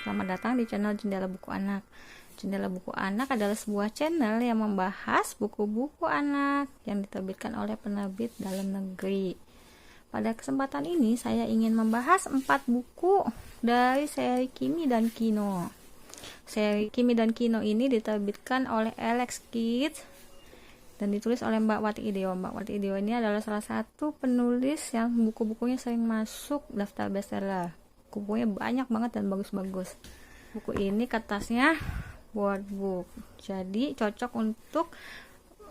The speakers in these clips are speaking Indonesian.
Selamat datang di channel Jendela Buku Anak. Jendela Buku Anak adalah sebuah channel yang membahas buku-buku anak yang diterbitkan oleh penerbit dalam negeri. Pada kesempatan ini saya ingin membahas 4 buku dari seri Kimi dan Kino. Seri Kimi dan Kino ini diterbitkan oleh Alex Kids dan ditulis oleh Mbak Wati Ideo. Mbak Wati Ideo ini adalah salah satu penulis yang buku-bukunya sering masuk daftar bestseller. Bukunya banyak banget dan bagus-bagus. Buku ini kertasnya workbook, jadi cocok untuk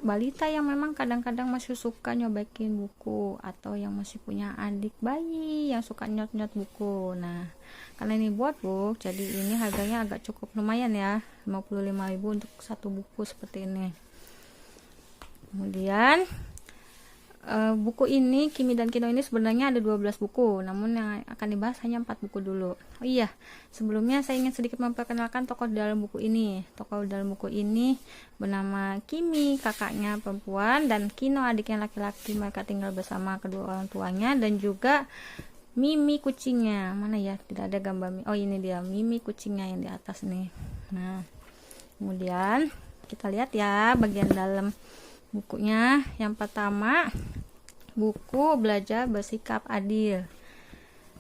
balita yang memang kadang-kadang masih suka nyobakin buku, atau yang masih punya adik bayi yang suka nyot-nyot buku. Nah, karena ini workbook, jadi ini harganya agak cukup lumayan ya, 55.000 untuk satu buku seperti ini. Kemudian buku ini Kimi dan Kino ini sebenarnya ada 12 buku, namun yang akan dibahas hanya 4 buku dulu. Oh iya, sebelumnya saya ingin sedikit memperkenalkan tokoh dalam buku ini. Tokoh dalam buku ini bernama Kimi, kakaknya perempuan, dan Kino, adiknya laki-laki. Mereka tinggal bersama kedua orang tuanya, dan juga Mimi, kucingnya. Mana ya, tidak ada gambar. Oh, ini dia Mimi, kucingnya yang di atas nih. Nah, kemudian kita lihat ya bagian dalam bukunya. Yang pertama, buku Belajar Bersikap Adil.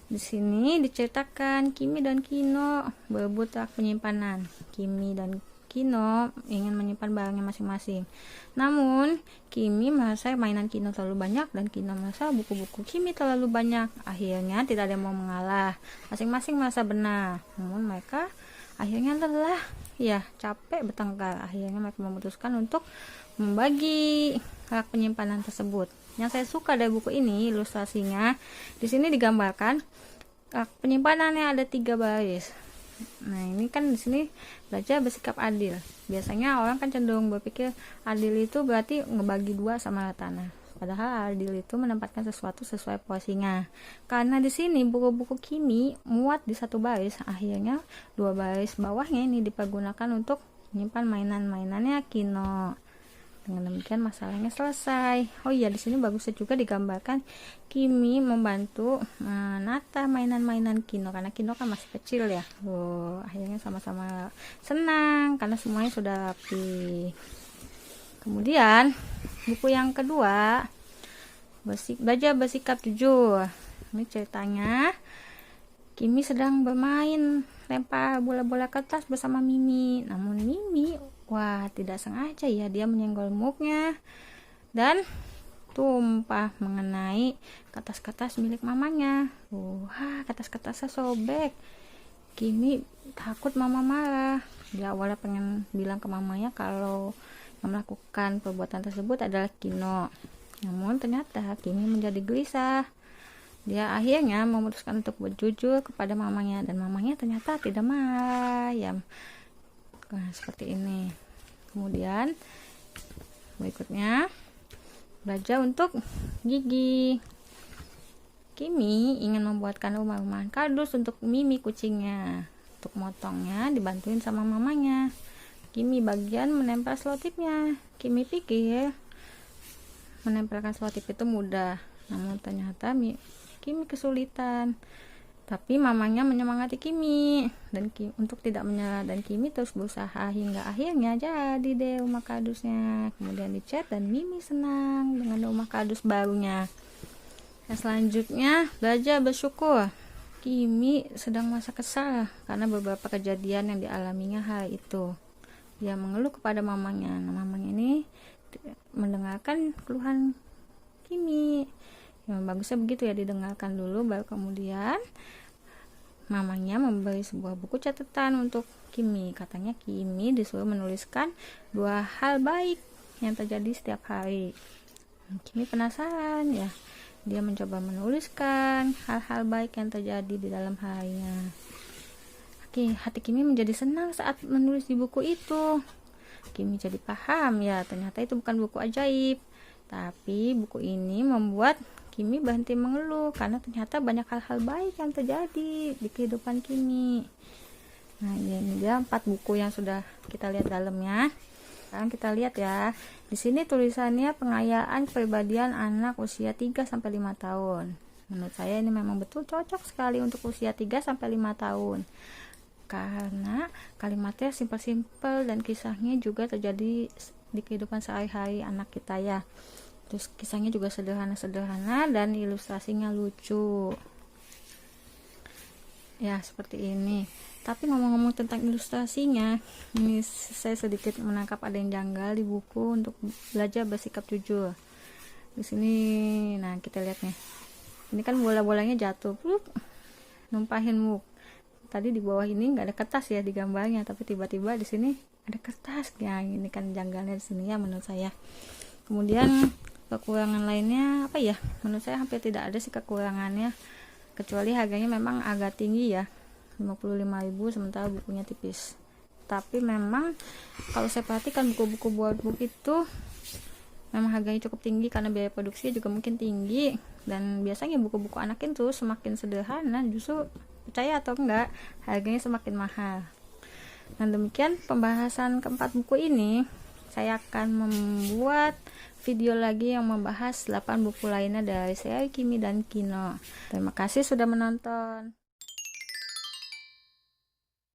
Di sini diceritakan Kimi dan Kino berebut rak penyimpanan. Kimi dan Kino ingin menyimpan barangnya masing-masing. Namun, Kimi merasa mainan Kino terlalu banyak dan Kino merasa buku-buku Kimi terlalu banyak. Akhirnya tidak ada yang mau mengalah. Masing-masing merasa benar. Namun mereka akhirnya lelah, ya capek bertengkar. Akhirnya mereka memutuskan untuk membagi rak penyimpanan tersebut. Yang saya suka dari buku ini ilustrasinya. Di sini digambarkan rak penyimpanannya ada 3 baris. Nah, ini kan di sini belajar bersikap adil. Biasanya orang kan cenderung berpikir adil itu berarti ngebagi 2 sama tanah. Padahal adil itu menempatkan sesuatu sesuai porsinya. Karena di sini buku-buku Kimi muat di 1 baris, akhirnya 2 baris bawahnya ini dipergunakan untuk menyimpan mainan-mainannya Kino. Dengan demikian masalahnya selesai. Oh iya, di sini bagusnya juga digambarkan Kimi membantu menata mainan-mainan Kino, karena Kino kan masih kecil ya. Akhirnya sama-sama senang karena semuanya sudah rapi. Kemudian buku yang kedua, Belajar Bersikap Jujur. Ini ceritanya Kimi sedang bermain lempar bola-bola kertas bersama Mimi. Namun Mimi, wah, tidak sengaja ya, dia menyenggol muknya dan tumpah mengenai kertas-kertas milik mamanya. Wah, kertas-kertasnya sobek. Kimi takut mama marah. Dia awalnya pengen bilang ke mamanya kalau yang melakukan perbuatan tersebut adalah Kino. Namun ternyata Kimi menjadi gelisah. Dia akhirnya memutuskan untuk berjujur kepada mamanya, dan mamanya ternyata tidak marah ya. Nah, seperti ini. Kemudian berikutnya, belajar untuk gigi. Kimi ingin membuatkan rumah-rumahan kardus untuk Mimi, kucingnya. Untuk motongnya dibantuin sama mamanya. Kimi bagian menempel selotipnya. Kimi pikir menempelkan selotip itu mudah, namun ternyata Kimi kesulitan. Tapi mamanya menyemangati Kimi untuk tidak menyerah, dan Kimi terus berusaha hingga akhirnya jadi deh rumah kardusnya. Kemudian dicat dan Mimi senang dengan rumah kardus barunya. Yang selanjutnya, belajar bersyukur. Kimi sedang masa kesal karena beberapa kejadian yang dialaminya hari itu. Dia mengeluh kepada mamanya. Nah, mamanya ini mendengarkan keluhan Kimi. Yang bagusnya begitu ya, didengarkan dulu, baru kemudian mamanya memberi sebuah buku catatan untuk Kimi. Katanya Kimi disuruh menuliskan 2 hal baik yang terjadi setiap hari. Kimi penasaran ya, dia mencoba menuliskan hal-hal baik yang terjadi di dalam harinya. Hati Kimi menjadi senang saat menulis di buku itu. Kimi jadi paham ya, ternyata itu bukan buku ajaib, tapi buku ini membuat Kimi berhenti mengeluh karena ternyata banyak hal-hal baik yang terjadi di kehidupan Kimi. Nah, ini dia 4 buku yang sudah kita lihat dalamnya. Sekarang kita lihat ya. Di sini tulisannya pengayaan kepribadian anak usia 3 sampai 5 tahun. Menurut saya ini memang betul cocok sekali untuk usia 3 sampai 5 tahun. karena kalimatnya simpel-simpel dan kisahnya juga terjadi di kehidupan sehari-hari anak kita ya. Terus kisahnya juga sederhana-sederhana dan ilustrasinya lucu ya, seperti ini. Tapi ngomong-ngomong tentang ilustrasinya, ini saya sedikit menangkap ada yang janggal di buku untuk belajar bersikap jujur. Di sini, nah kita lihat nih. Ini kan bola-bolanya jatuh, numpahin muk. Tadi di bawah ini nggak ada kertas ya di gambarnya, tapi tiba-tiba di sini ada kertas. Ya, ini kan janggalnya di sini ya menurut saya. Kemudian kekurangan lainnya apa ya? Menurut saya hampir tidak ada sih kekurangannya, kecuali harganya memang agak tinggi ya. 55.000 sementara bukunya tipis. Tapi memang kalau saya perhatikan buku-buku workbook itu memang harganya cukup tinggi karena biaya produksinya juga mungkin tinggi, dan biasanya buku-buku anak itu semakin sederhana justru, percaya atau enggak, harganya semakin mahal. Dan demikian pembahasan keempat buku ini. Saya akan membuat video lagi yang membahas 8 buku lainnya dari seri Kimi dan Kino. Terima kasih sudah menonton.